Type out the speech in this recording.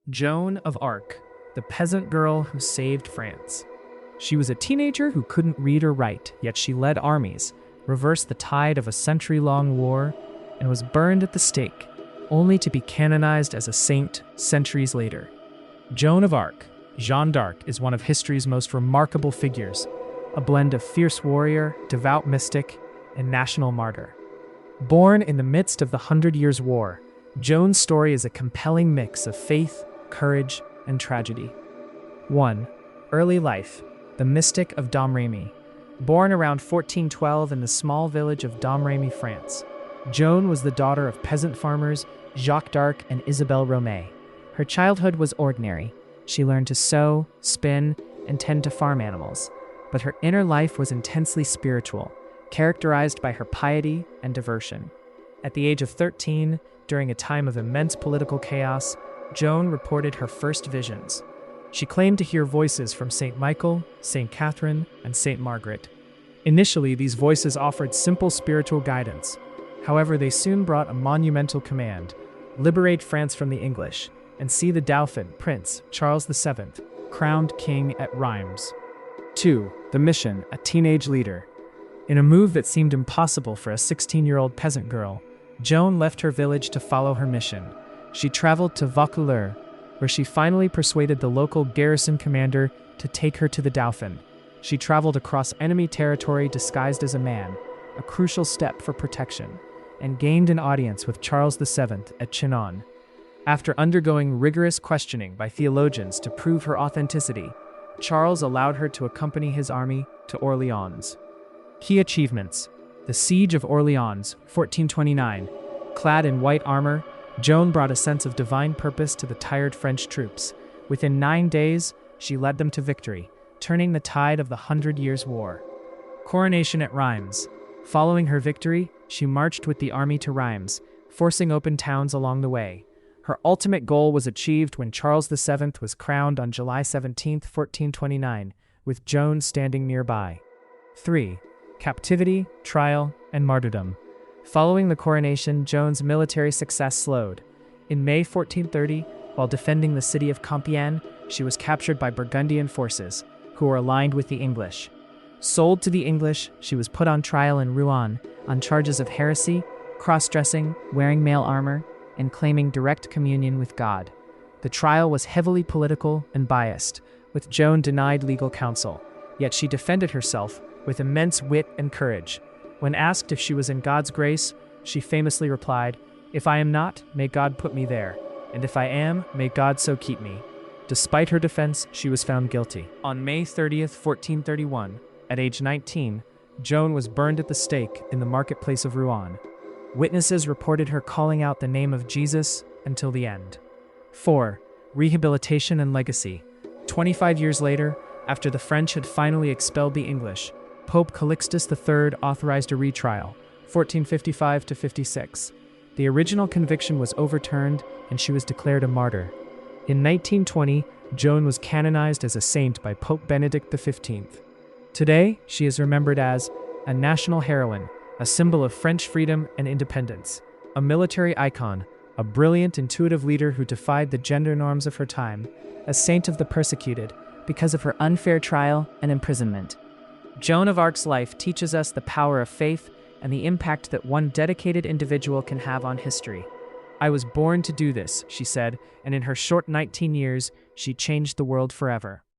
Joan of Arc, the peasant girl who saved France. She was a teenager who couldn't read or write, yet she led armies, reversed the tide of a century-long war, and was burned at the stake, only to be canonized as a saint centuries later. Joan of Arc, Jeanne d'Arc, is one of history's most remarkable figures, a blend of fierce warrior, devout mystic, and national martyr. Born in the midst of the Hundred Years' War, Joan's story is a compelling mix of faith, courage, and tragedy. 1. Early life. The mystic of Domremy. Born around 1412 in the small village of Domremy, France, Joan was the daughter of peasant farmers Jacques d'Arc and Isabelle Romée. Her childhood was ordinary. She learned to sew, spin, and tend to farm animals. But her inner life was intensely spiritual, characterized by her piety and devotion. At the age of 13, during a time of immense political chaos, Joan reported her first visions. She claimed to hear voices from St. Michael, St. Catherine, and St. Margaret. Initially, these voices offered simple spiritual guidance. However, they soon brought a monumental command: liberate France from the English, and see the Dauphin, Prince Charles VII, crowned king at Reims. 2. The mission, a teenage leader. In a move that seemed impossible for a 16-year-old peasant girl, Joan left her village to follow her mission. She traveled to Vaucouleurs, where she finally persuaded the local garrison commander to take her to the Dauphin. She traveled across enemy territory disguised as a man, a crucial step for protection, and gained an audience with Charles VII at Chinon. After undergoing rigorous questioning by theologians to prove her authenticity, Charles allowed her to accompany his army to Orleans. Key achievements: the Siege of Orleans, 1429. Clad in white armor, Joan brought a sense of divine purpose to the tired French troops. Within 9 days, she led them to victory, turning the tide of the Hundred Years' War. Coronation at Reims. Following her victory, she marched with the army to Reims, forcing open towns along the way. Her ultimate goal was achieved when Charles VII was crowned on July 17, 1429, with Joan standing nearby. 3. Captivity, trial, and martyrdom. Following the coronation, Joan's military success slowed. In May 1430, while defending the city of Compiègne, she was captured by Burgundian forces, who were aligned with the English. Sold to the English, she was put on trial in Rouen on charges of heresy, cross-dressing, wearing male armor, and claiming direct communion with God. The trial was heavily political and biased, with Joan denied legal counsel, yet she defended herself with immense wit and courage. When asked if she was in God's grace, she famously replied, "If I am not, may God put me there, and if I am, may God so keep me." Despite her defense, she was found guilty. On May 30th, 1431, at age 19, Joan was burned at the stake in the marketplace of Rouen. Witnesses reported her calling out the name of Jesus until the end. 4. Rehabilitation and legacy. 25 years later, after the French had finally expelled the English, Pope Calixtus III authorized a retrial, 1455–56. The original conviction was overturned and she was declared a martyr. In 1920, Joan was canonized as a saint by Pope Benedict XV. Today, she is remembered as a national heroine, a symbol of French freedom and independence, a military icon, a brilliant, intuitive leader who defied the gender norms of her time, a saint of the persecuted because of her unfair trial and imprisonment. Joan of Arc's life teaches us the power of faith and the impact that one dedicated individual can have on history. "I was born to do this," she said, and in her short 19 years, she changed the world forever.